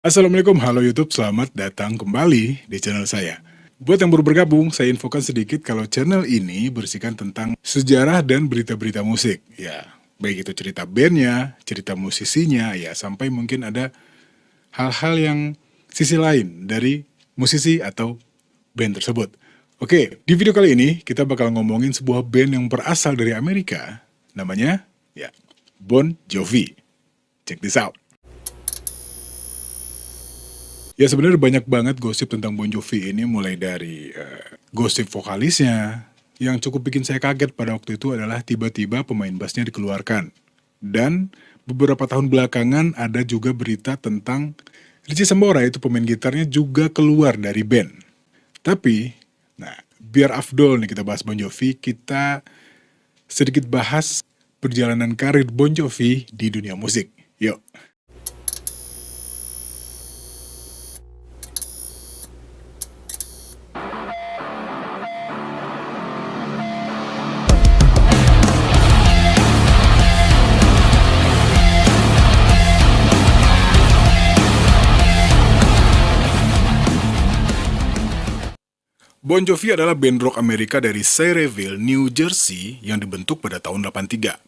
Assalamualaikum, halo YouTube, selamat datang kembali di channel saya. Buat yang baru bergabung, saya infokan sedikit kalau channel ini berisikan tentang sejarah dan berita-berita musik. Ya, baik itu cerita bandnya, cerita musisinya, ya sampai mungkin ada hal-hal yang sisi lain dari musisi atau band tersebut. Oke, di video kali ini kita bakal ngomongin sebuah band yang berasal dari Amerika. Namanya, ya, Bon Jovi. Check this out. Ya sebenarnya banyak banget gosip tentang Bon Jovi ini mulai dari gosip vokalisnya. Yang cukup bikin saya kaget pada waktu itu adalah tiba-tiba pemain bassnya dikeluarkan. Dan beberapa tahun belakangan ada juga berita tentang Richie Sambora, itu pemain gitarnya juga keluar dari band. Tapi, nah biar afdol nih kita bahas Bon Jovi, kita sedikit bahas perjalanan karir Bon Jovi di dunia musik. Yuk. Bon Jovi adalah band rock Amerika dari Sayreville, New Jersey yang dibentuk pada tahun 83.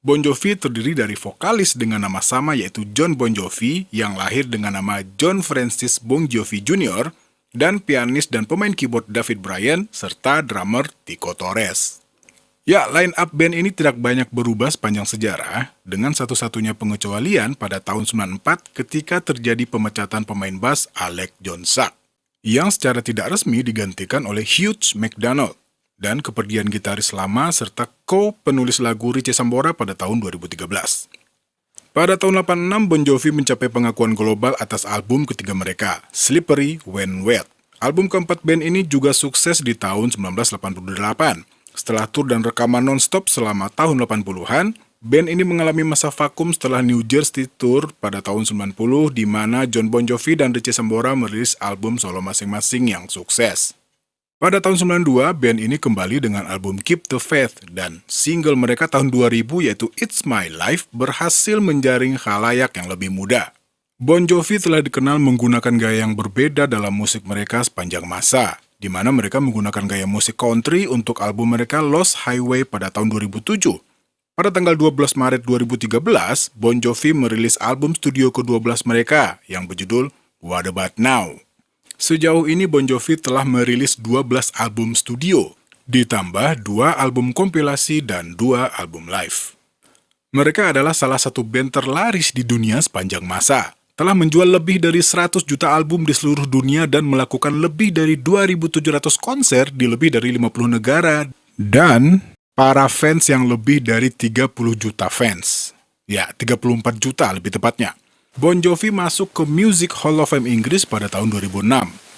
Bon Jovi terdiri dari vokalis dengan nama sama yaitu Jon Bon Jovi yang lahir dengan nama John Francis Bon Jovi Jr. dan pianis dan pemain keyboard David Bryan serta drummer Tico Torres. Ya, line up band ini tidak banyak berubah sepanjang sejarah dengan satu-satunya pengecualian pada tahun 94 ketika terjadi pemecatan pemain bass Alec John Suck, yang secara tidak resmi digantikan oleh Hugh McDonald, dan kepergian gitaris lama serta co-penulis lagu Richie Sambora pada tahun 2013. Pada tahun 86, Bon Jovi mencapai pengakuan global atas album ketiga mereka, Slippery When Wet. Album keempat band ini juga sukses di tahun 1988. Setelah tur dan rekaman non-stop selama tahun 80-an, band ini mengalami masa vakum setelah New Jersey Tour pada tahun 90 di mana Jon Bon Jovi dan Richie Sambora merilis album solo masing-masing yang sukses. Pada tahun 92, band ini kembali dengan album Keep the Faith dan single mereka tahun 2000 yaitu It's My Life berhasil menjaring khalayak yang lebih muda. Bon Jovi telah dikenal menggunakan gaya yang berbeda dalam musik mereka sepanjang masa, di mana mereka menggunakan gaya musik country untuk album mereka Lost Highway pada tahun 2007. Pada tanggal 12 Maret 2013, Bon Jovi merilis album studio ke-12 mereka yang berjudul What About Now. Sejauh ini Bon Jovi telah merilis 12 album studio, ditambah 2 album kompilasi dan 2 album live. Mereka adalah salah satu band terlaris di dunia sepanjang masa, telah menjual lebih dari 100 juta album di seluruh dunia dan melakukan lebih dari 2.700 konser di lebih dari 50 negara, dan para fans yang lebih dari 30 juta fans. Ya, 34 juta lebih tepatnya. Bon Jovi masuk ke Music Hall of Fame Inggris pada tahun 2006.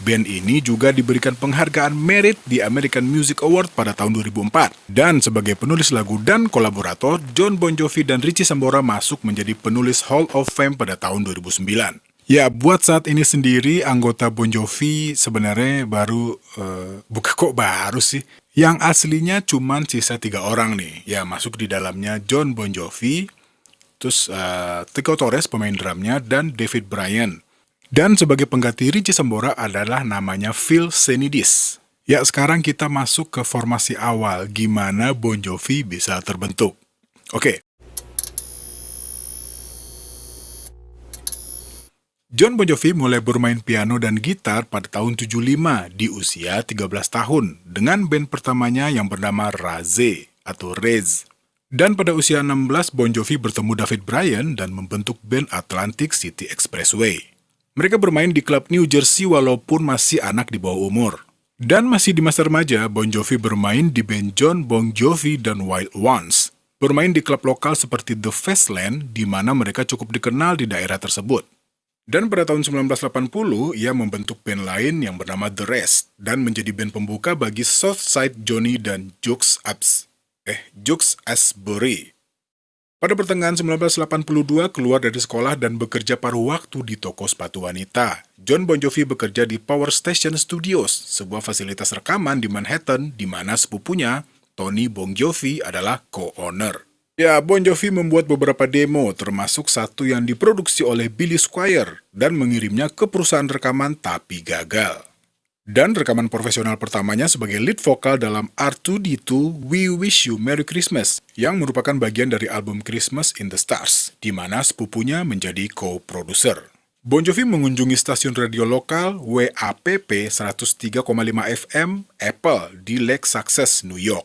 Band ini juga diberikan penghargaan merit di American Music Award pada tahun 2004. Dan sebagai penulis lagu dan kolaborator, Jon Bon Jovi dan Richie Sambora masuk menjadi penulis Hall of Fame pada tahun 2009. Ya, buat saat ini sendiri, anggota Bon Jovi sebenarnya bukan kok baru sih. Yang aslinya cuma sisa 3 orang nih. Ya, masuk di dalamnya Jon Bon Jovi, terus Tico Torres pemain drumnya, dan David Bryan. Dan sebagai pengganti Richie Sambora adalah namanya Phil Senidis. Ya, sekarang kita masuk ke formasi awal gimana Bon Jovi bisa terbentuk. Oke. Jon Bon Jovi mulai bermain piano dan gitar pada tahun 75 di usia 13 tahun dengan band pertamanya yang bernama Raze atau Rez. Dan pada usia 16, Bon Jovi bertemu David Bryan dan membentuk band Atlantic City Expressway. Mereka bermain di klub New Jersey walaupun masih anak di bawah umur. Dan masih di masa remaja, Bon Jovi bermain di band Jon Bon Jovi dan Wild Ones. Bermain di klub lokal seperti The Fastland, di mana mereka cukup dikenal di daerah tersebut. Dan pada tahun 1980, ia membentuk band lain yang bernama The Rest dan menjadi band pembuka bagi Southside Johnny dan Jukes Asbury. Pada pertengahan 1982 keluar dari sekolah dan bekerja paruh waktu di toko sepatu wanita. Jon Bon Jovi bekerja di Power Station Studios, sebuah fasilitas rekaman di Manhattan di mana sepupunya, Tony Bon Jovi, adalah co-owner. Ya, Bon Jovi membuat beberapa demo, termasuk satu yang diproduksi oleh Billy Squier dan mengirimnya ke perusahaan rekaman tapi gagal. Dan rekaman profesional pertamanya sebagai lead vokal dalam R2D2 We Wish You Merry Christmas yang merupakan bagian dari album Christmas in the Stars, di mana sepupunya menjadi co-producer. Bon Jovi mengunjungi stasiun radio lokal WAPP 103,5 FM Apple di Lake Success, New York.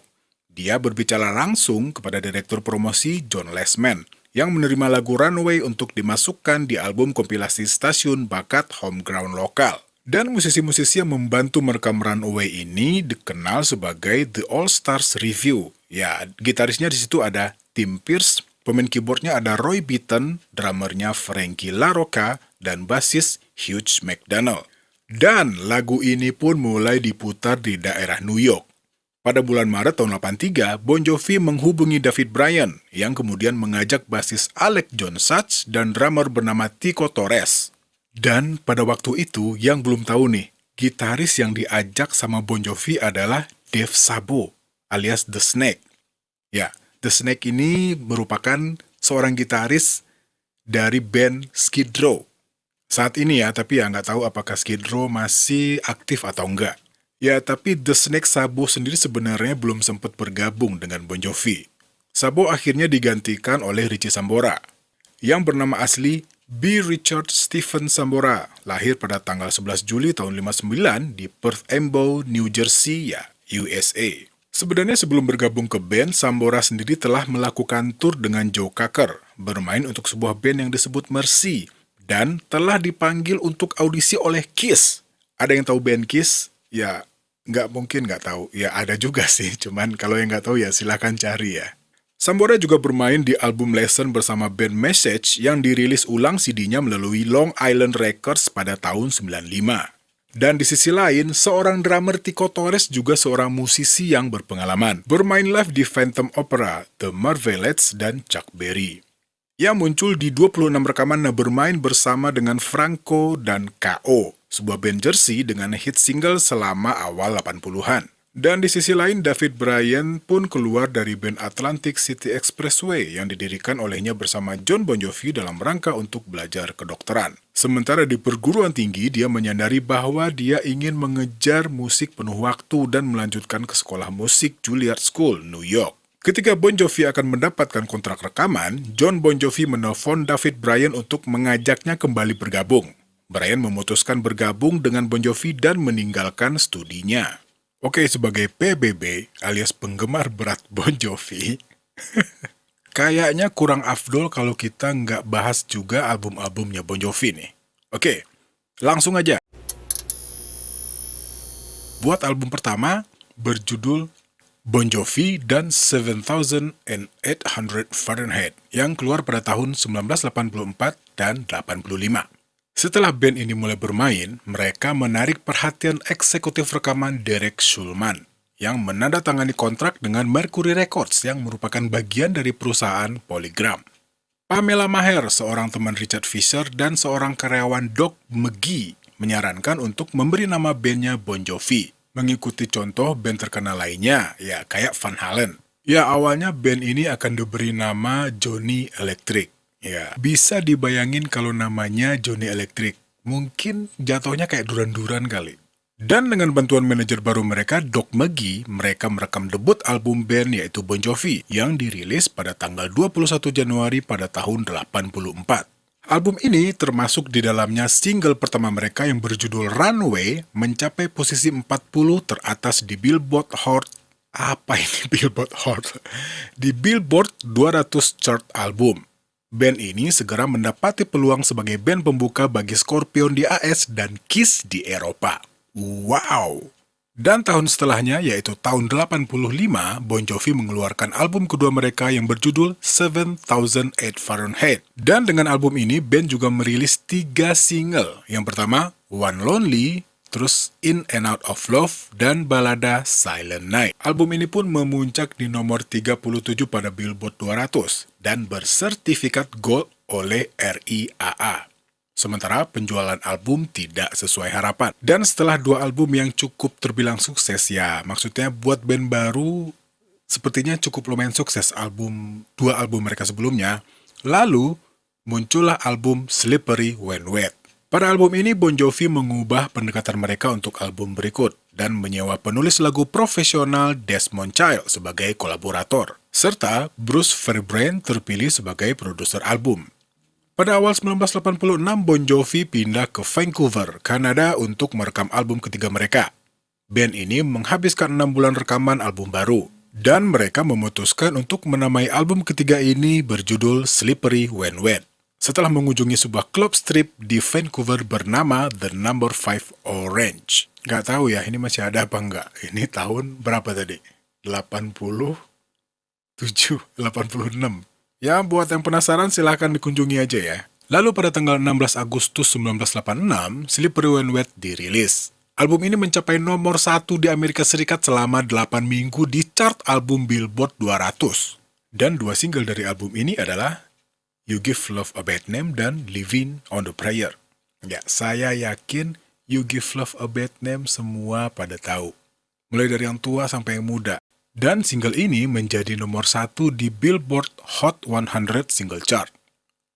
Dia berbicara langsung kepada direktur promosi John Lessman yang menerima lagu Runaway untuk dimasukkan di album kompilasi stasiun bakat homegrown lokal. Dan musisi-musisi yang membantu merekam Runaway ini dikenal sebagai The All Stars Review. Ya, gitarisnya di situ ada Tim Pierce, pemain keyboardnya ada Roy Beaton, drummernya Frankie LaRocca, dan basis Hugh McDonald. Dan lagu ini pun mulai diputar di daerah New York. Pada bulan Maret tahun 83, Bon Jovi menghubungi David Bryan, yang kemudian mengajak basis Alec John Such dan drummer bernama Tico Torres. Dan pada waktu itu, yang belum tahu nih, gitaris yang diajak sama Bon Jovi adalah Dave Sabo, alias The Snake. Ya, The Snake ini merupakan seorang gitaris dari band Skid Row. Saat ini ya, tapi ya nggak tahu apakah Skid Row masih aktif atau enggak. Ya, tapi The Snake Sabo sendiri sebenarnya belum sempat bergabung dengan Bon Jovi. Sabo akhirnya digantikan oleh Richie Sambora, yang bernama asli B. Richard Stephen Sambora, lahir pada tanggal 11 Juli tahun 59 di Perth Amboy, New Jersey, ya, USA. Sebenarnya sebelum bergabung ke band, Sambora sendiri telah melakukan tour dengan Joe Cocker, bermain untuk sebuah band yang disebut Mercy, dan telah dipanggil untuk audisi oleh Kiss. Ada yang tahu band Kiss? Ya, nggak tahu. Ya, ada juga sih, cuman kalau yang nggak tahu ya silahkan cari ya. Sambora juga bermain di album Lesson bersama band Message yang dirilis ulang CD-nya melalui Long Island Records pada tahun 95. Dan di sisi lain, seorang drummer Tico Torres juga seorang musisi yang berpengalaman. Bermain live di Phantom Opera, The Marvelettes, dan Chuck Berry. Ia muncul di 26 rekaman bermain bersama dengan Franco dan K.O., sebuah band Jersey dengan hit single selama awal 80-an. Dan di sisi lain, David Bryan pun keluar dari band Atlantic City Expressway yang didirikan olehnya bersama John Bon Jovi dalam rangka untuk belajar kedokteran. Sementara di perguruan tinggi, dia menyadari bahwa dia ingin mengejar musik penuh waktu dan melanjutkan ke sekolah musik Juilliard School, New York. Ketika Bon Jovi akan mendapatkan kontrak rekaman, John Bon Jovi menelpon David Bryan untuk mengajaknya kembali bergabung. Bryan memutuskan bergabung dengan Bon Jovi dan meninggalkan studinya. Oke, sebagai PBB alias penggemar berat Bon Jovi, kayaknya kurang afdol kalau kita nggak bahas juga album-albumnya Bon Jovi nih. Oke, langsung aja. Buat album pertama, berjudul Bon Jovi dan 7800 Fahrenheit yang keluar pada tahun 1984 dan 85. Setelah band ini mulai bermain, mereka menarik perhatian eksekutif rekaman Derek Schulman yang menandatangani kontrak dengan Mercury Records yang merupakan bagian dari perusahaan Polygram. Pamela Maher, seorang teman Richard Fisher dan seorang karyawan Doc McGee, menyarankan untuk memberi nama bandnya Bon Jovi, mengikuti contoh band terkenal lainnya, ya kayak Van Halen. Ya, awalnya band ini akan diberi nama Johnny Electric. Ya, bisa dibayangin kalau namanya Johnny Electric. Mungkin jatuhnya kayak duran-duran kali. Dan dengan bantuan manajer baru mereka, Doc McGee, mereka merekam debut album band yaitu Bon Jovi yang dirilis pada tanggal 21 Januari pada tahun 84. Album ini termasuk di dalamnya single pertama mereka yang berjudul Runaway mencapai posisi 40 teratas di Billboard Hot. Apa ini Billboard Hot? Di Billboard 200 chart album. Band ini segera mendapati peluang sebagai band pembuka bagi Scorpion di AS dan Kiss di Eropa. Wow! Dan tahun setelahnya, yaitu tahun 85, Bon Jovi mengeluarkan album kedua mereka yang berjudul 7008 Fahrenheit. Dan dengan album ini, band juga merilis 3 single. Yang pertama, One Lonely, terus In and Out of Love, dan balada Silent Night. Album ini pun memuncak di nomor 37 pada Billboard 200 dan bersertifikat Gold oleh RIAA. Sementara penjualan album tidak sesuai harapan. Dan setelah 2 album yang cukup terbilang sukses ya, maksudnya buat band baru sepertinya cukup lumayan sukses dua album mereka sebelumnya. Lalu, muncullah album Slippery When Wet. Pada album ini, Bon Jovi mengubah pendekatan mereka untuk album berikut dan menyewa penulis lagu profesional Desmond Child sebagai kolaborator, serta Bruce Fairbairn terpilih sebagai produser album. Pada awal 1986, Bon Jovi pindah ke Vancouver, Kanada untuk merekam album ketiga mereka. Band ini menghabiskan 6 bulan rekaman album baru, dan mereka memutuskan untuk menamai album ketiga ini berjudul Slippery When Wet, setelah mengunjungi sebuah klub strip di Vancouver bernama The Number 5 Orange. Nggak tahu ya, ini masih ada apa nggak? Ini tahun berapa tadi? 87, 86. Ya, buat yang penasaran silahkan dikunjungi aja ya. Lalu pada tanggal 16 Agustus 1986, Slippery When Wet dirilis. Album ini mencapai nomor 1 di Amerika Serikat selama 8 minggu di chart album Billboard 200. Dan 2 single dari album ini adalah You Give Love a Bad Name dan Living on a Prayer. Ya, saya yakin You Give Love a Bad Name semua pada tahu. Mulai dari yang tua sampai yang muda. Dan single ini menjadi nomor 1 di Billboard Hot 100 Single Chart.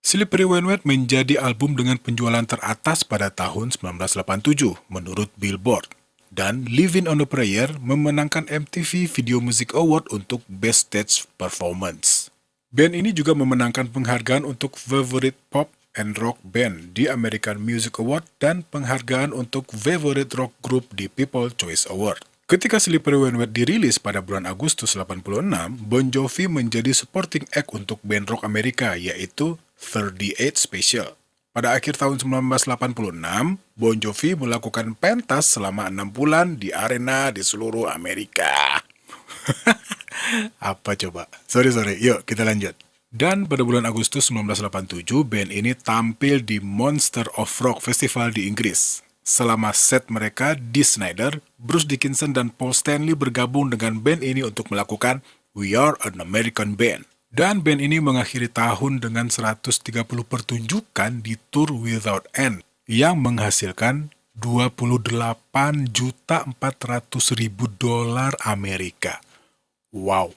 Slippery When Wet menjadi album dengan penjualan teratas pada tahun 1987 menurut Billboard. Dan Living on a Prayer memenangkan MTV Video Music Award untuk Best Stage Performance. Band ini juga memenangkan penghargaan untuk Favorite Pop and Rock Band di American Music Award dan penghargaan untuk Favorite Rock Group di People's Choice Award. Ketika Slippery When Wet dirilis pada bulan Agustus 86, Bon Jovi menjadi supporting act untuk band rock Amerika yaitu 38 Special. Pada akhir tahun 1986, Bon Jovi melakukan pentas selama 6 bulan di arena di seluruh Amerika. Apa coba? Sorry, yuk kita lanjut. Dan pada bulan Agustus 1987, band ini tampil di Monster of Rock Festival di Inggris. Selama set mereka, Dee Snider, Bruce Dickinson, dan Paul Stanley bergabung dengan band ini untuk melakukan We Are an American Band. Dan band ini mengakhiri tahun dengan 130 pertunjukan di Tour Without End yang menghasilkan $28.400.000 Amerika. Wow,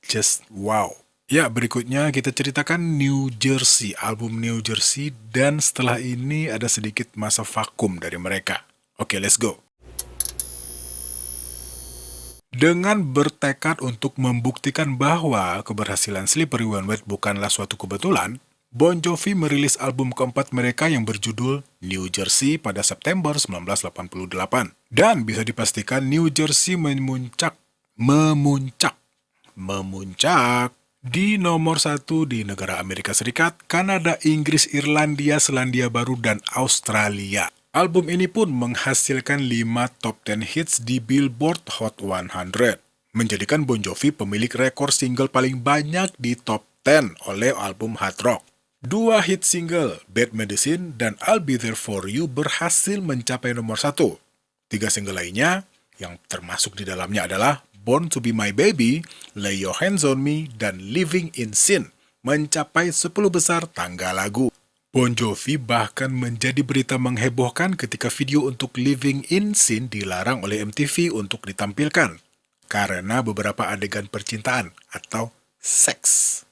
just wow. Ya, berikutnya kita ceritakan New Jersey, album New Jersey, dan setelah ini ada sedikit masa vakum dari mereka. Oke, let's go. Dengan bertekad untuk membuktikan bahwa keberhasilan Slippery When Wet bukanlah suatu kebetulan, Bon Jovi merilis album keempat mereka yang berjudul New Jersey pada September 1988. Dan bisa dipastikan New Jersey memuncak di nomor 1 di negara Amerika Serikat, Kanada, Inggris, Irlandia, Selandia Baru, dan Australia. Album ini pun menghasilkan 5 top 10 hits di Billboard Hot 100, menjadikan Bon Jovi pemilik rekor single paling banyak di top 10 oleh album hard rock. 2 hit single, Bad Medicine dan I'll Be There For You, berhasil mencapai nomor 1. 3 single lainnya, yang termasuk di dalamnya adalah Born to Be My Baby, Lay Your Hands on Me, dan Living in Sin, mencapai 10 besar tangga lagu. Bon Jovi bahkan menjadi berita menghebohkan ketika video untuk Living in Sin dilarang oleh MTV untuk ditampilkan, karena beberapa adegan percintaan atau seks.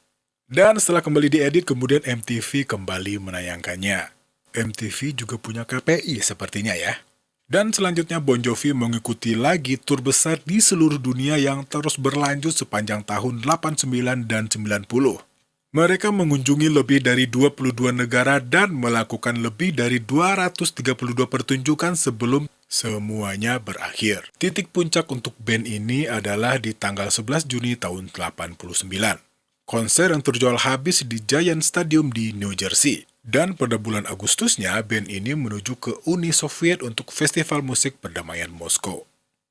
Dan setelah kembali diedit, kemudian MTV kembali menayangkannya. MTV juga punya KPI sepertinya ya. Dan selanjutnya Bon Jovi mengikuti lagi tur besar di seluruh dunia yang terus berlanjut sepanjang tahun 89 dan 90. Mereka mengunjungi lebih dari 22 negara dan melakukan lebih dari 232 pertunjukan sebelum semuanya berakhir. Titik puncak untuk band ini adalah di tanggal 11 Juni tahun 89. Konser yang terjual habis di Giant Stadium di New Jersey. Dan pada bulan Agustusnya, band ini menuju ke Uni Soviet untuk Festival Musik Perdamaian Moskow.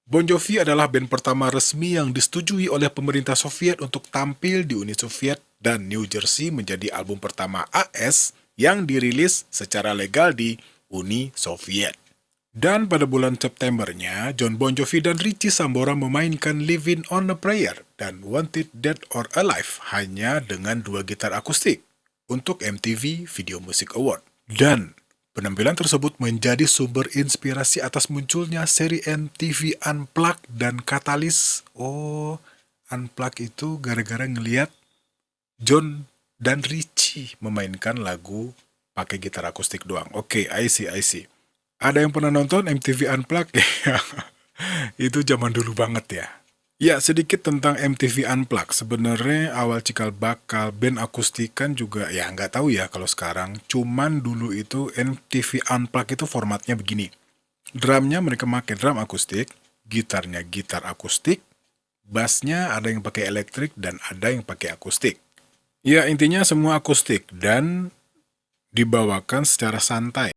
Bon Jovi adalah band pertama resmi yang disetujui oleh pemerintah Soviet untuk tampil di Uni Soviet, dan New Jersey menjadi album pertama AS yang dirilis secara legal di Uni Soviet. Dan pada bulan Septembernya, Jon Bon Jovi dan Richie Sambora memainkan Living on a Prayer dan Wanted Dead or Alive hanya dengan 2 gitar akustik untuk MTV Video Music Award. Dan penampilan tersebut menjadi sumber inspirasi atas munculnya seri MTV Unplugged dan Catalyst. Oh, Unplugged itu gara-gara ngeliat John dan Richie memainkan lagu pakai gitar akustik doang. Oke, I see. Ada yang pernah nonton MTV Unplugged? Itu zaman dulu banget ya. Ya, sedikit tentang MTV Unplugged. Sebenarnya awal cikal bakal band akustik kan juga ya nggak tahu ya kalau sekarang. Cuman dulu itu MTV Unplugged itu formatnya begini. Drumnya mereka pakai drum akustik, gitarnya gitar akustik, bassnya ada yang pakai elektrik dan ada yang pakai akustik. Ya, intinya semua akustik dan dibawakan secara santai.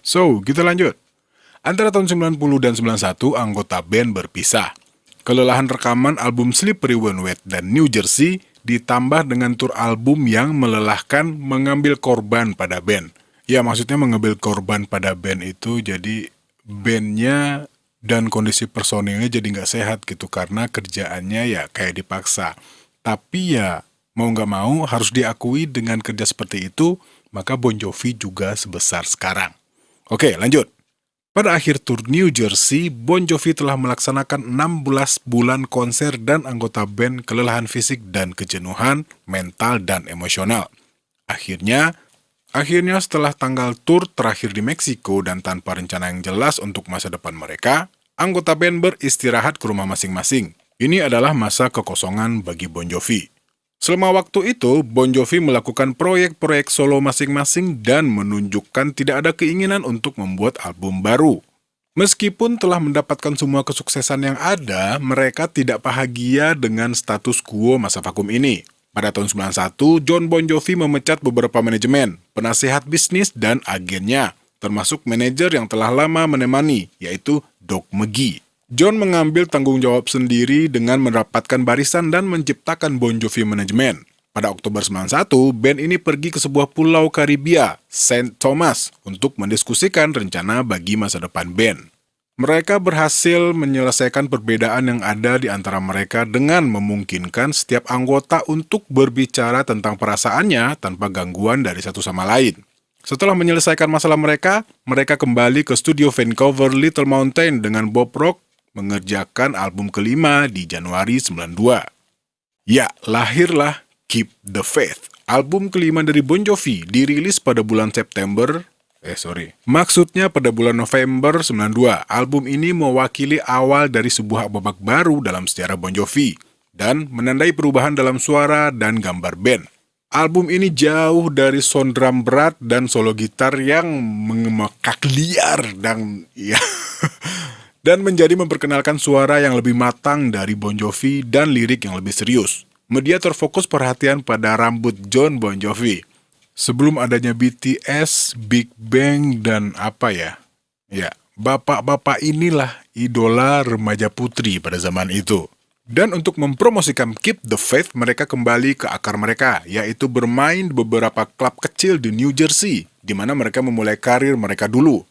So, kita lanjut. Antara tahun 90 dan 91, anggota band berpisah. Kelelahan rekaman album Slippery When Wet dan New Jersey ditambah dengan tur album yang melelahkan mengambil korban pada band. Ya, maksudnya mengambil korban pada band itu jadi bandnya dan kondisi personilnya jadi nggak sehat gitu karena kerjaannya ya kayak dipaksa. Tapi ya mau nggak mau harus diakui dengan kerja seperti itu, maka Bon Jovi juga sebesar sekarang. Oke, lanjut. Pada akhir tur New Jersey, Bon Jovi telah melaksanakan 16 bulan konser dan anggota band kelelahan fisik dan kejenuhan, mental dan emosional. Akhirnya setelah tanggal tur terakhir di Meksiko dan tanpa rencana yang jelas untuk masa depan mereka, anggota band beristirahat ke rumah masing-masing. Ini adalah masa kekosongan bagi Bon Jovi. Selama waktu itu, Bon Jovi melakukan proyek-proyek solo masing-masing dan menunjukkan tidak ada keinginan untuk membuat album baru. Meskipun telah mendapatkan semua kesuksesan yang ada, mereka tidak bahagia dengan status quo masa vakum ini. Pada tahun 91, John Bon Jovi memecat beberapa manajemen, penasehat bisnis, dan agennya, termasuk manajer yang telah lama menemani, yaitu Doug McGhee. John mengambil tanggung jawab sendiri dengan mendapatkan barisan dan menciptakan Bon Jovi Management. Pada Oktober 91, band ini pergi ke sebuah pulau Karibia, Saint Thomas, untuk mendiskusikan rencana bagi masa depan band. Mereka berhasil menyelesaikan perbedaan yang ada di antara mereka dengan memungkinkan setiap anggota untuk berbicara tentang perasaannya tanpa gangguan dari satu sama lain. Setelah menyelesaikan masalah mereka kembali ke studio Vancouver Little Mountain dengan Bob Rock mengerjakan album kelima di Januari 92. Ya, lahirlah Keep the Faith. Album kelima dari Bon Jovi dirilis pada bulan Maksudnya pada bulan November 92. Album ini mewakili awal dari sebuah babak baru dalam sejarah Bon Jovi dan menandai perubahan dalam suara dan gambar band. Album ini jauh dari sound drum berat dan solo gitar yang mengemekak liar dan ya dan menjadi memperkenalkan suara yang lebih matang dari Bon Jovi dan lirik yang lebih serius. Media terfokus perhatian pada rambut John Bon Jovi. Sebelum adanya BTS, Big Bang, dan apa ya? Ya, bapak-bapak inilah idola remaja putri pada zaman itu. Dan untuk mempromosikan Keep the Faith, mereka kembali ke akar mereka, yaitu bermain beberapa klub kecil di New Jersey, di mana mereka memulai karir mereka dulu.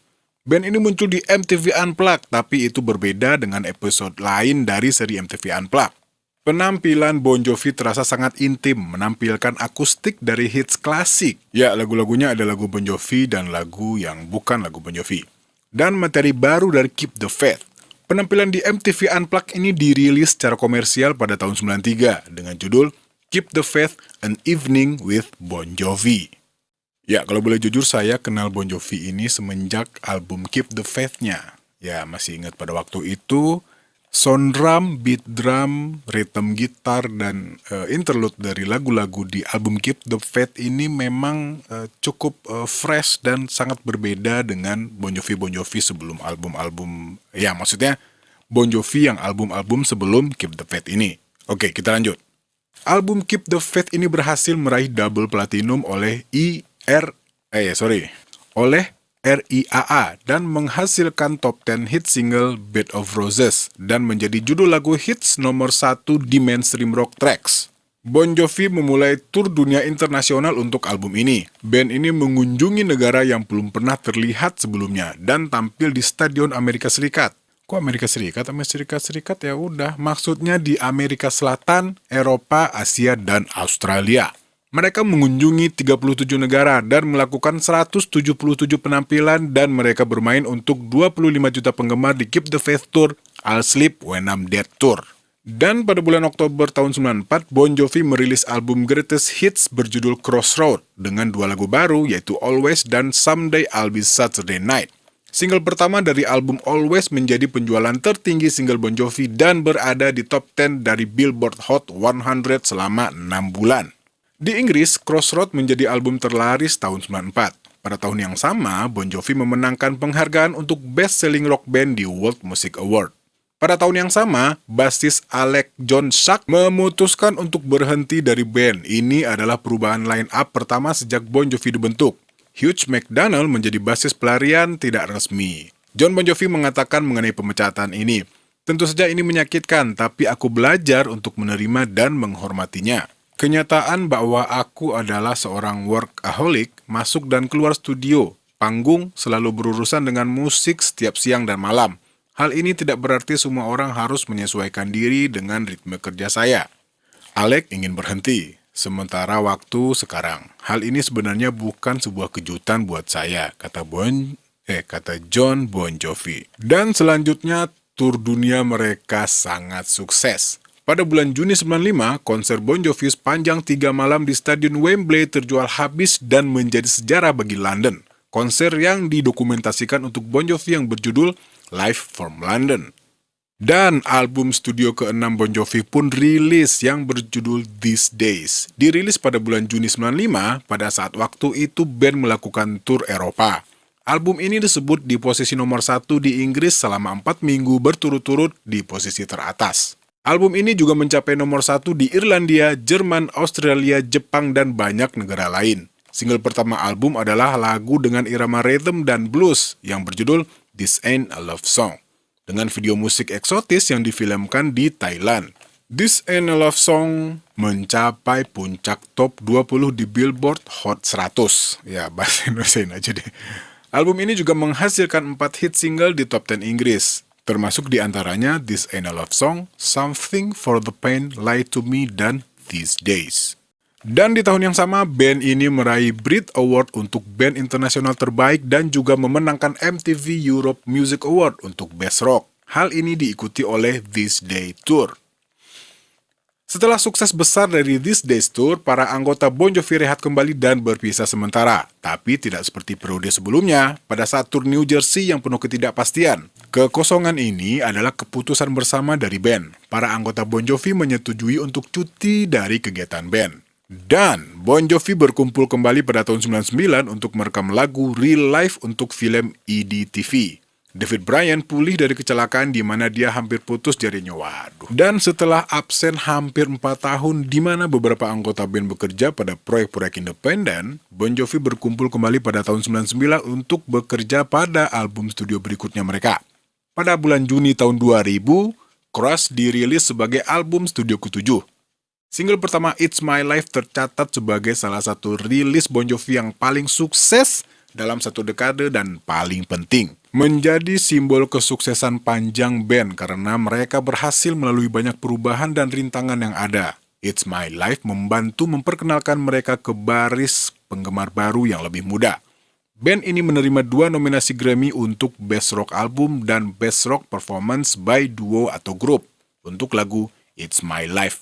Band ini muncul di MTV Unplugged, tapi itu berbeda dengan episode lain dari seri MTV Unplugged. Penampilan Bon Jovi terasa sangat intim, menampilkan akustik dari hits klasik. Ya, lagu-lagunya ada lagu Bon Jovi dan lagu yang bukan lagu Bon Jovi. Dan materi baru dari Keep the Faith. Penampilan di MTV Unplugged ini dirilis secara komersial pada tahun 93 dengan judul Keep the Faith, An Evening with Bon Jovi. Ya, kalau boleh jujur saya kenal Bon Jovi ini semenjak album Keep the Faith-nya. Ya, masih ingat pada waktu itu, sound drum, beat drum, rhythm gitar, dan interlude dari lagu-lagu di album Keep the Faith ini memang cukup fresh dan sangat berbeda dengan Bon Jovi sebelum album-album, ya maksudnya Bon Jovi yang album-album sebelum Keep the Faith ini. Oke, kita lanjut. Album Keep the Faith ini berhasil meraih double platinum oleh RIAA dan menghasilkan top 10 hit single Bed of Roses dan menjadi judul lagu hits nomor 1 di mainstream rock tracks. Bon Jovi memulai tur dunia internasional untuk album ini. Band ini mengunjungi negara yang belum pernah terlihat sebelumnya dan tampil di Stadion Amerika Serikat. Kok Amerika Serikat? Amerika Serikat ya udah, maksudnya di Amerika Selatan, Eropa, Asia, dan Australia. Mereka mengunjungi 37 negara dan melakukan 177 penampilan dan mereka bermain untuk 25 juta penggemar di Keep the Faith Tour, I'll Sleep When I'm Dead Tour. Dan pada bulan Oktober tahun 94, Bon Jovi merilis album Greatest Hits berjudul Crossroad dengan 2 lagu baru yaitu Always dan Someday I'll Be Saturday Night. Single pertama dari album Always menjadi penjualan tertinggi single Bon Jovi dan berada di top 10 dari Billboard Hot 100 selama 6 bulan. Di Inggris, Crossroad menjadi album terlaris tahun 94. Pada tahun yang sama, Bon Jovi memenangkan penghargaan untuk Best Selling Rock Band di World Music Award. Pada tahun yang sama, basis Alec John Shark memutuskan untuk berhenti dari band. Ini adalah perubahan line up pertama sejak Bon Jovi dibentuk. Hugh McDonald menjadi basis pelarian tidak resmi. John Bon Jovi mengatakan mengenai pemecatan ini, "Tentu saja ini menyakitkan, tapi aku belajar untuk menerima dan menghormatinya. Kenyataan bahwa aku adalah seorang workaholic, masuk dan keluar studio, panggung, selalu berurusan dengan musik setiap siang dan malam. Hal ini tidak berarti semua orang harus menyesuaikan diri dengan ritme kerja saya. Alec ingin berhenti, sementara waktu sekarang. Hal ini sebenarnya bukan sebuah kejutan buat saya," kata John Bon Jovi. Dan selanjutnya, tur dunia mereka sangat sukses. Pada bulan Juni 95, konser Bon Jovi sepanjang 3 malam di Stadion Wembley terjual habis dan menjadi sejarah bagi London. Konser yang didokumentasikan untuk Bon Jovi yang berjudul Live from London. Dan album studio ke-6 Bon Jovi pun rilis yang berjudul These Days. Dirilis pada bulan Juni 95, pada saat waktu itu band melakukan tur Eropa. Album ini disebut di posisi nomor 1 di Inggris selama 4 minggu berturut-turut di posisi teratas. Album ini juga mencapai nomor 1 di Irlandia, Jerman, Australia, Jepang, dan banyak negara lain. Single pertama album adalah lagu dengan irama rhythm dan blues yang berjudul This Ain't a Love Song, dengan video musik eksotis yang difilmkan di Thailand. This Ain't a Love Song mencapai puncak top 20 di Billboard Hot 100. Ya, bahasa Indonesiain aja deh. Album ini juga menghasilkan 4 hit single di top 10 Inggris, termasuk diantaranya This Ain't a Love Song, Something for the Pain, Lie to Me, dan These Days. Dan di tahun yang sama, band ini meraih Brit Award untuk band internasional terbaik dan juga memenangkan MTV Europe Music Award untuk Best Rock. Hal ini diikuti oleh This Day Tour. Setelah sukses besar dari This Days Tour, para anggota Bon Jovi rehat kembali dan berpisah sementara. Tapi tidak seperti periode sebelumnya, pada saat tur New Jersey yang penuh ketidakpastian. Kekosongan ini adalah keputusan bersama dari band. Para anggota Bon Jovi menyetujui untuk cuti dari kegiatan band. Dan Bon Jovi berkumpul kembali pada tahun 99 untuk merekam lagu Real Life untuk film EDTV. David Bryan pulih dari kecelakaan di mana dia hampir putus jarinya. Waduh. Dan setelah absen hampir 4 tahun di mana beberapa anggota band bekerja pada proyek-proyek independen, Bon Jovi berkumpul kembali pada tahun 99 untuk bekerja pada album studio berikutnya mereka. Pada bulan Juni tahun 2000, Crush dirilis sebagai album studio ke-7. Single pertama It's My Life tercatat sebagai salah satu rilis Bon Jovi yang paling sukses dalam 1 dekade dan paling penting. Menjadi simbol kesuksesan panjang band karena mereka berhasil melalui banyak perubahan dan rintangan yang ada. It's My Life membantu memperkenalkan mereka ke baris penggemar baru yang lebih muda. Band ini menerima 2 nominasi Grammy untuk Best Rock Album dan Best Rock Performance by Duo atau Grup untuk lagu It's My Life.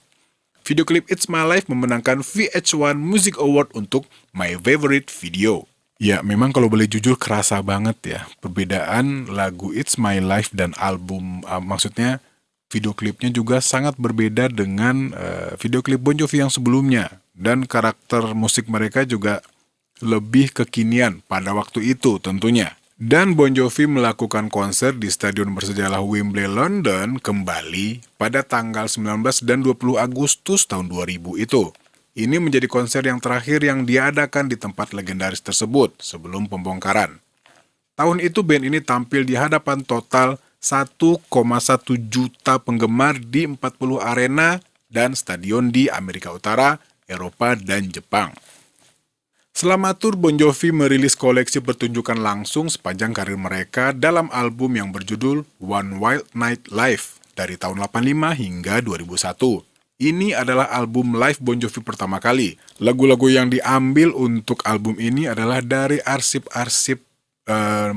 Video klip It's My Life memenangkan VH1 Music Award untuk My Favorite Video. Ya, memang kalau boleh jujur kerasa banget ya perbedaan lagu It's My Life dan album, maksudnya video klipnya juga sangat berbeda dengan video klip Bon Jovi yang sebelumnya. Dan karakter musik mereka juga lebih kekinian pada waktu itu tentunya. Dan Bon Jovi melakukan konser di stadion bersejarah Wembley, London kembali pada tanggal 19 dan 20 Agustus tahun 2000 itu. Ini menjadi konser yang terakhir yang diadakan di tempat legendaris tersebut sebelum pembongkaran. Tahun itu band ini tampil di hadapan total 1,1 juta penggemar di 40 arena dan stadion di Amerika Utara, Eropa, dan Jepang. Selama tur, Bon Jovi merilis koleksi pertunjukan langsung sepanjang karir mereka dalam album yang berjudul One Wild Night Live dari tahun 85 hingga 2001. Ini adalah album live Bon Jovi pertama kali. Lagu-lagu yang diambil untuk album ini adalah dari arsip-arsip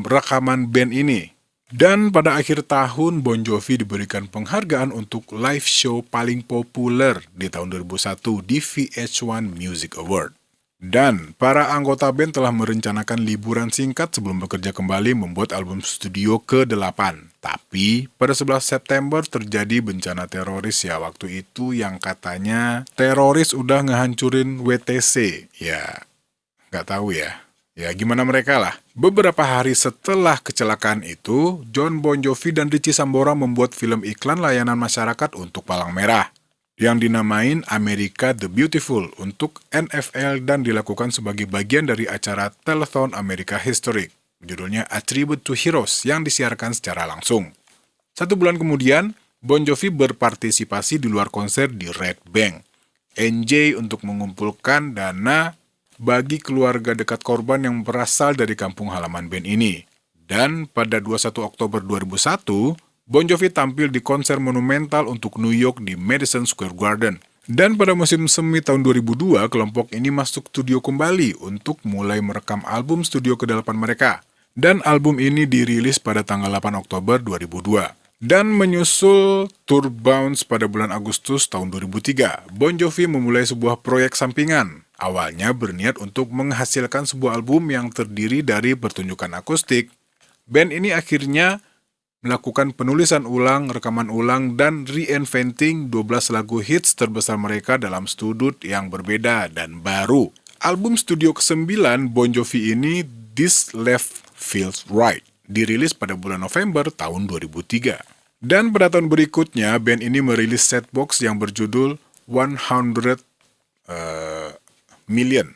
rekaman band ini. Dan pada akhir tahun, Bon Jovi diberikan penghargaan untuk live show paling populer di tahun 2001 di VH1 Music Award. Dan para anggota band telah merencanakan liburan singkat sebelum bekerja kembali membuat album studio ke-8. Tapi pada 11 September terjadi bencana teroris ya waktu itu yang katanya teroris udah ngehancurin WTC. Ya, nggak tahu ya. Ya gimana mereka lah. Beberapa hari setelah kecelakaan itu, Jon Bon Jovi dan Richie Sambora membuat film iklan layanan masyarakat untuk Palang Merah yang dinamain America the Beautiful untuk NFL dan dilakukan sebagai bagian dari acara Telethon America Historic. Judulnya A Tribute to Heroes yang disiarkan secara langsung. 1 bulan kemudian, Bon Jovi berpartisipasi di luar konser di Red Bank, NJ untuk mengumpulkan dana bagi keluarga dekat korban yang berasal dari kampung halaman band ini. Dan pada 21 Oktober 2001, Bon Jovi tampil di konser monumental untuk New York di Madison Square Garden. Dan pada musim semi tahun 2002, kelompok ini masuk studio kembali untuk mulai merekam album studio ke-8 mereka. Dan album ini dirilis pada tanggal 8 Oktober 2002. Dan menyusul tour Bounce pada bulan Agustus tahun 2003, Bon Jovi memulai sebuah proyek sampingan. Awalnya berniat untuk menghasilkan sebuah album yang terdiri dari pertunjukan akustik. Band ini akhirnya melakukan penulisan ulang, rekaman ulang, dan reinventing 12 lagu hits terbesar mereka dalam sudut yang berbeda dan baru. Album studio ke-9 Bon Jovi ini, This Left Feels Right, dirilis pada bulan November tahun 2003. Dan pada tahun berikutnya, band ini merilis set box yang berjudul 100 Million.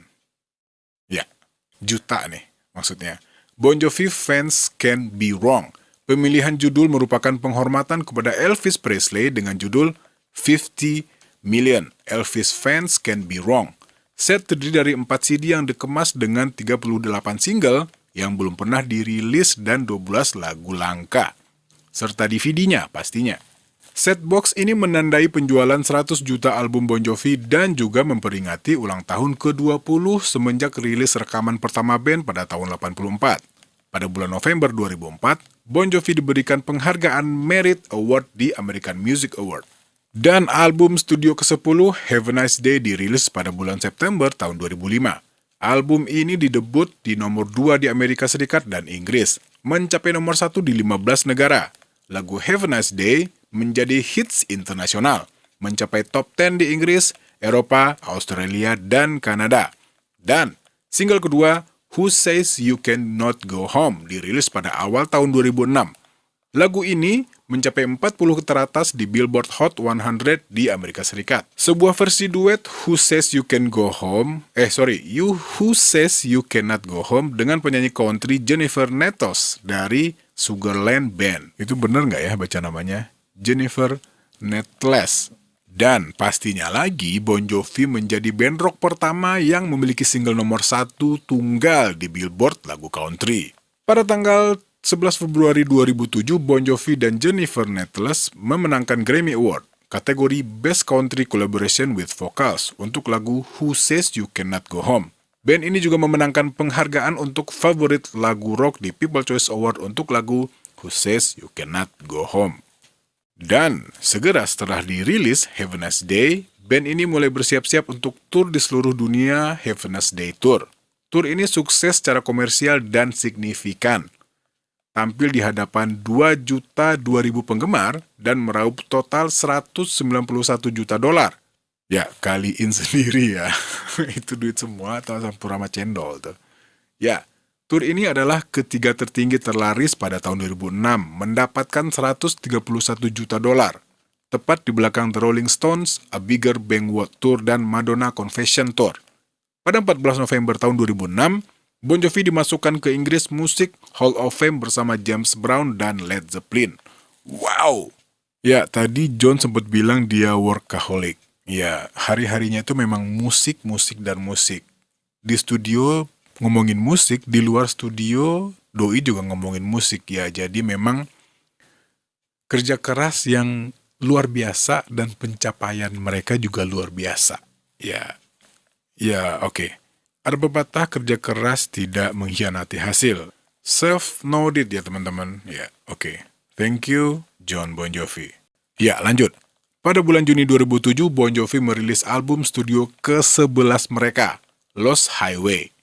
Ya, juta nih maksudnya. Bon Jovi Fans Can Be Wrong. Pemilihan judul merupakan penghormatan kepada Elvis Presley dengan judul 50 Million. Elvis Fans Can Be Wrong. Set terdiri dari 4 CD yang dikemas dengan 38 single yang belum pernah dirilis dan 12 lagu langka. Serta DVD-nya pastinya. Set box ini menandai penjualan 100 juta album Bon Jovi dan juga memperingati ulang tahun ke-20 semenjak rilis rekaman pertama band pada tahun 84. Pada bulan November 2004, Bon Jovi diberikan penghargaan Merit Award di American Music Award. Dan album studio ke-10, Have a Nice Day, dirilis pada bulan September tahun 2005. Album ini didebut di nomor 2 di Amerika Serikat dan Inggris, mencapai nomor 1 di 15 negara. Lagu Have a Nice Day menjadi hits internasional, mencapai top 10 di Inggris, Eropa, Australia, dan Kanada. Dan single kedua, Who Says You Cannot Go Home, dirilis pada awal tahun 2006. Lagu ini mencapai 40 teratas di Billboard Hot 100 di Amerika Serikat. Sebuah versi duet Who Says You Can Go Home, Who Says You Cannot Go Home dengan penyanyi country Jennifer Nettles dari Sugarland Band. Itu bener nggak ya baca namanya? Jennifer Nettles. Dan pastinya lagi, Bon Jovi menjadi band rock pertama yang memiliki single nomor 1 tunggal di Billboard lagu country. Pada tanggal 11 Februari 2007, Bon Jovi dan Jennifer Nettles memenangkan Grammy Award kategori Best Country Collaboration with Vocals untuk lagu Who Says You Cannot Go Home. Band ini juga memenangkan penghargaan untuk favorit lagu rock di People's Choice Award untuk lagu Who Says You Cannot Go Home. Dan segera setelah dirilis Have a Nice Day, band ini mulai bersiap-siap untuk tur di seluruh dunia Have a Nice Day Tour. Tur ini sukses secara komersial dan signifikan. Tampil di hadapan 2.200.000 penggemar dan meraup total $191 juta. Ya, kaliin sendiri ya. Itu duit semua atau campur sama cendol tuh. Ya, tur ini adalah ketiga tertinggi terlaris pada tahun 2006, mendapatkan $131 juta. Tepat di belakang The Rolling Stones, A Bigger Bang World Tour, dan Madonna Confession Tour. Pada 14 November tahun 2006, Bon Jovi dimasukkan ke Inggris Music Hall of Fame bersama James Brown dan Led Zeppelin. Wow! Ya, tadi John sempat bilang dia workaholic. Ya, hari-harinya itu memang musik, musik, dan musik. Di studio ngomongin musik, di luar studio doi juga ngomongin musik ya. Jadi memang kerja keras yang luar biasa dan pencapaian mereka juga luar biasa. Ya, ya oke. Ada pepatah kerja keras tidak mengkhianati hasil. Self-noted ya teman-teman. Ya, oke. Thank you, John Bon Jovi. Ya, lanjut. Pada bulan Juni 2007, Bon Jovi merilis album studio ke-11 mereka, Lost Highway.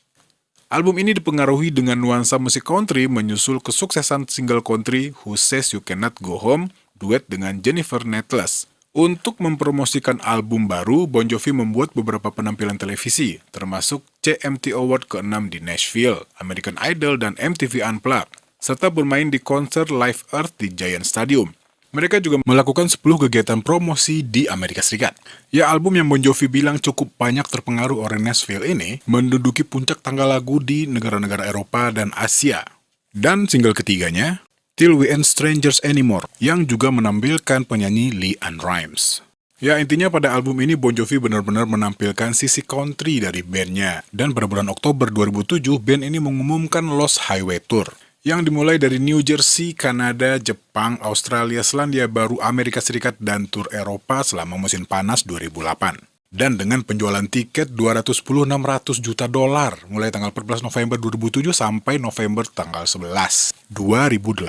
Album ini dipengaruhi dengan nuansa musik country menyusul kesuksesan single country Who Says You Cannot Go Home, duet dengan Jennifer Nettles. Untuk mempromosikan album baru, Bon Jovi membuat beberapa penampilan televisi, termasuk CMT Award ke-6 di Nashville, American Idol, dan MTV Unplugged, serta bermain di konser Live Earth di Giant Stadium. Mereka juga melakukan 10 kegiatan promosi di Amerika Serikat. Ya, album yang Bon Jovi bilang cukup banyak terpengaruh oleh Nashville ini menduduki puncak tangga lagu di negara-negara Eropa dan Asia. Dan single ketiganya, Till We Ain't Strangers Anymore, yang juga menampilkan penyanyi LeAnn Rimes. Ya, intinya pada album ini Bon Jovi benar-benar menampilkan sisi country dari bandnya. Dan pada bulan Oktober 2007, band ini mengumumkan Lost Highway Tour, yang dimulai dari New Jersey, Kanada, Jepang, Australia, Selandia Baru, Amerika Serikat, dan tur Eropa selama musim panas 2008. Dan dengan penjualan tiket 210-600 juta dolar mulai tanggal 14 November 2007 sampai November tanggal 11, 2008.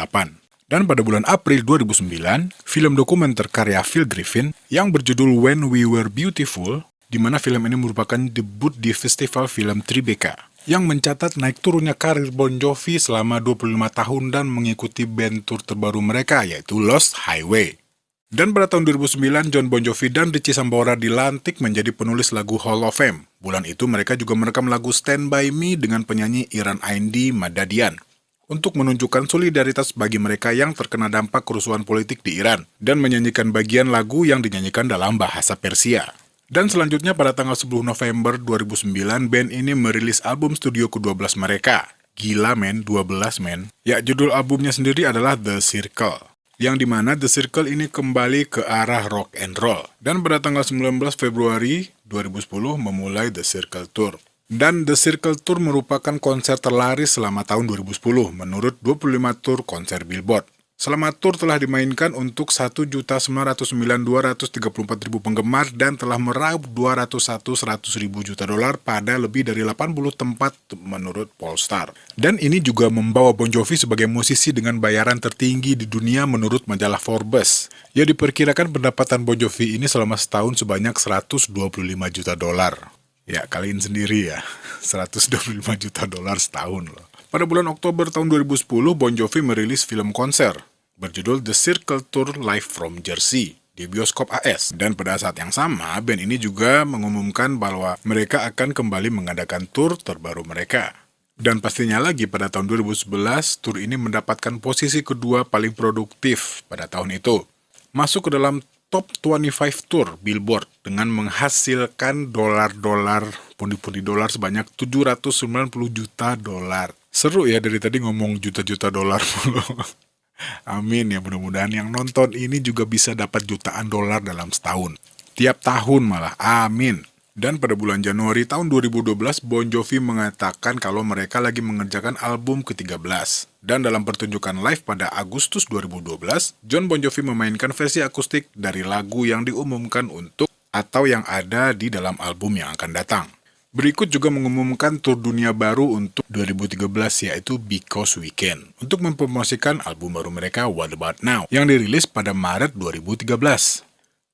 Dan pada bulan April 2009, film dokumenter karya Phil Griffin yang berjudul When We Were Beautiful, di mana film ini merupakan debut di festival film Tribeca, yang mencatat naik turunnya karir Bon Jovi selama 25 tahun dan mengikuti band tour terbaru mereka, yaitu Lost Highway. Dan pada tahun 2009, John Bon Jovi dan Richie Sambora dilantik menjadi penulis lagu Hall of Fame. Bulan itu mereka juga merekam lagu Stand By Me dengan penyanyi Iran Aindi Madadian, untuk menunjukkan solidaritas bagi mereka yang terkena dampak kerusuhan politik di Iran, dan menyanyikan bagian lagu yang dinyanyikan dalam bahasa Persia. Dan selanjutnya pada tanggal 10 November 2009, band ini merilis album studio ke-12 mereka. Gila men, 12 men. Ya, judul albumnya sendiri adalah The Circle, yang dimana The Circle ini kembali ke arah rock and roll. Dan pada tanggal 19 Februari 2010 memulai The Circle Tour. Dan The Circle Tour merupakan konser terlaris selama tahun 2010 menurut 25 tour konser Billboard. Selama tour telah dimainkan untuk 1.909.234.000 penggemar dan telah meraup 201.100.000 juta dolar pada lebih dari 80 tempat menurut Pollstar. Dan ini juga membawa Bon Jovi sebagai musisi dengan bayaran tertinggi di dunia menurut majalah Forbes. Ya, diperkirakan pendapatan Bon Jovi ini selama setahun sebanyak 125 juta dolar. Ya, kalian sendiri ya, 125 juta dolar setahun loh. Pada bulan Oktober tahun 2010, Bon Jovi merilis film konser berjudul The Circle Tour Live from Jersey di bioskop AS. Dan pada saat yang sama, band ini juga mengumumkan bahwa mereka akan kembali mengadakan tour terbaru mereka. Dan pastinya lagi pada tahun 2011, tour ini mendapatkan posisi kedua paling produktif pada tahun itu, masuk ke dalam Top 25 Tour Billboard dengan menghasilkan pundi-pundi dolar sebanyak 790 juta dolar. Seru ya, dari tadi ngomong juta-juta dolar mulu. Amin ya, mudah-mudahan yang nonton ini juga bisa dapat jutaan dolar dalam setahun. Tiap tahun malah, amin. Dan pada bulan Januari tahun 2012, Bon Jovi mengatakan kalau mereka lagi mengerjakan album ke-13. Dan dalam pertunjukan live pada Agustus 2012, John Bon Jovi memainkan versi akustik dari lagu yang diumumkan untuk atau yang ada di dalam album yang akan datang. Berikut juga mengumumkan tur dunia baru untuk 2013, yaitu Because We Can, untuk mempromosikan album baru mereka What About Now, yang dirilis pada Maret 2013.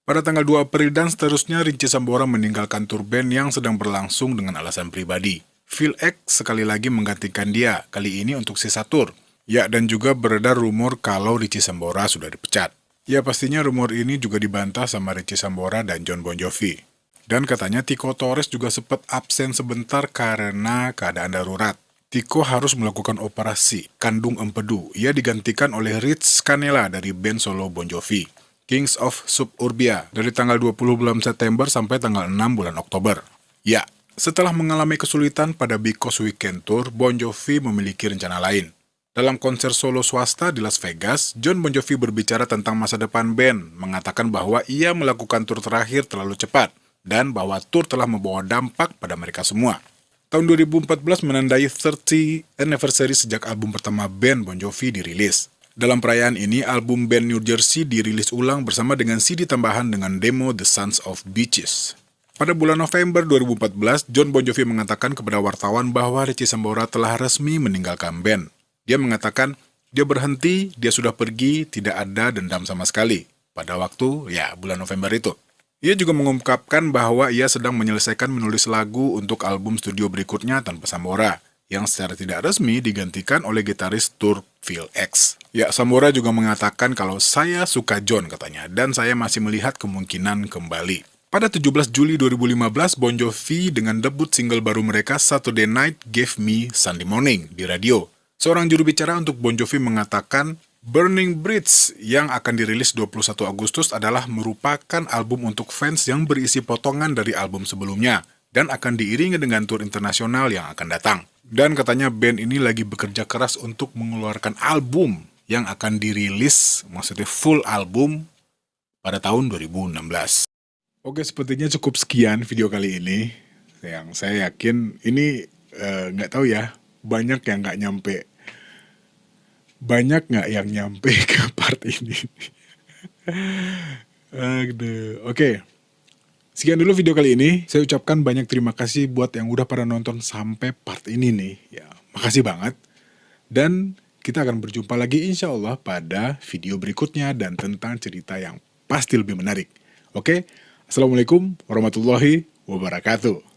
Pada tanggal 2 April dan seterusnya, Richie Sambora meninggalkan tur band yang sedang berlangsung dengan alasan pribadi. Phil X sekali lagi menggantikan dia, kali ini untuk sisa tur. Ya, dan juga beredar rumor kalau Richie Sambora sudah dipecat. Ya, pastinya rumor ini juga dibantah sama Richie Sambora dan John Bon Jovi. Dan katanya Tico Torres juga sempat absen sebentar karena keadaan darurat. Tico harus melakukan operasi kandung empedu. Ia digantikan oleh Rich Canela dari band solo Bon Jovi, Kings of Suburbia, dari tanggal 20 bulan September sampai tanggal 6 bulan Oktober. Ya, setelah mengalami kesulitan pada Because We Can Tour, Bon Jovi memiliki rencana lain. Dalam konser solo swasta di Las Vegas, Jon Bon Jovi berbicara tentang masa depan band, mengatakan bahwa ia melakukan tur terakhir terlalu cepat, dan bahwa tur telah membawa dampak pada mereka semua. Tahun 2014 menandai 30th anniversary sejak album pertama band Bon Jovi dirilis. Dalam perayaan ini, album band New Jersey dirilis ulang bersama dengan CD tambahan dengan demo The Sons of Beaches. Pada bulan November 2014, Jon Bon Jovi mengatakan kepada wartawan bahwa Richie Sambora telah resmi meninggalkan band. Dia mengatakan, dia berhenti, dia sudah pergi, tidak ada dendam sama sekali. Pada waktu, bulan November itu. Ia juga mengungkapkan bahwa ia sedang menyelesaikan menulis lagu untuk album studio berikutnya tanpa Sambora, yang secara tidak resmi digantikan oleh gitaris Turk Phil X. Sambora juga mengatakan kalau saya suka Jon katanya, dan saya masih melihat kemungkinan kembali. Pada 17 Juli 2015, Bon Jovi dengan debut single baru mereka Saturday Night Gave Me Sunday Morning di radio. Seorang juru bicara untuk Bon Jovi mengatakan, Burning Bridge yang akan dirilis 21 Agustus adalah merupakan album untuk fans yang berisi potongan dari album sebelumnya dan akan diiringi dengan tur internasional yang akan datang. Dan katanya band ini lagi bekerja keras untuk mengeluarkan album yang akan dirilis, maksudnya full album pada tahun 2016. Oke, sepertinya cukup sekian video kali ini. Yang saya yakin ini nggak tahu ya, banyak yang nggak nyampe ke part ini. Oke. Sekian dulu video kali ini. Saya ucapkan banyak terima kasih buat yang udah pada nonton sampai part ini nih. Makasih banget. Dan kita akan berjumpa lagi insya Allah pada video berikutnya dan tentang cerita yang pasti lebih menarik. Oke? Assalamualaikum warahmatullahi wabarakatuh.